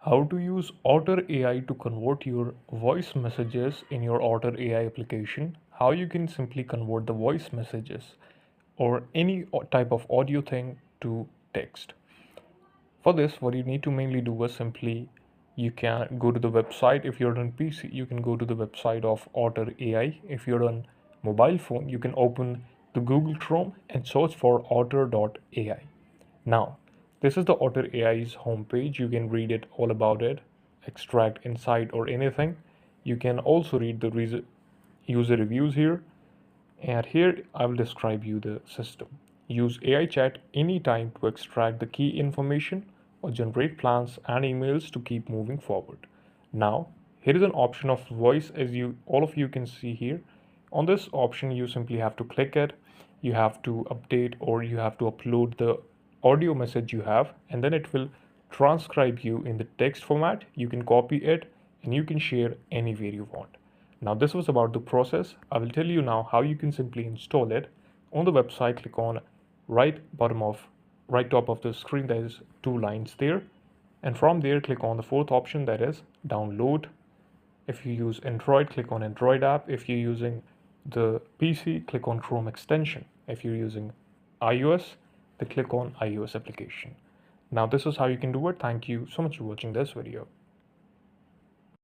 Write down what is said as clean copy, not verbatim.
How to use Otter.ai to convert your voice messages in your Otter.ai application. How you can simply convert the voice messages or any type of audio thing to text. For this, what you need to mainly do is simply you can go to the website. If you're on PC, you can go to the website of Otter.ai. If you're on mobile phone, you can open the Google Chrome and search for Otter.ai. Now, this is the Otter.ai's homepage. You can read it all about it, extract insight or anything. You can also read the user reviews here. And here I will describe you the system. Use AI chat anytime to extract the key information or generate plans and emails to keep moving forward. Now, here is an option of voice as you all of you can see here. On this option, you simply have to click it. You have to update or you have to upload the audio message you have, and then it will transcribe you in the text format. You can copy it and you can share anywhere you want. Now this was about the process. I will tell you now how you can simply install it. On the website, click on right top of the screen. There is two lines there. And from there, click on the fourth option, that is download. If you use Android, click on Android app. If you're using the PC, click on Chrome extension. If you're using iOS, then click on iOS application. Now this is how you can do it. Thank you so much for watching this video.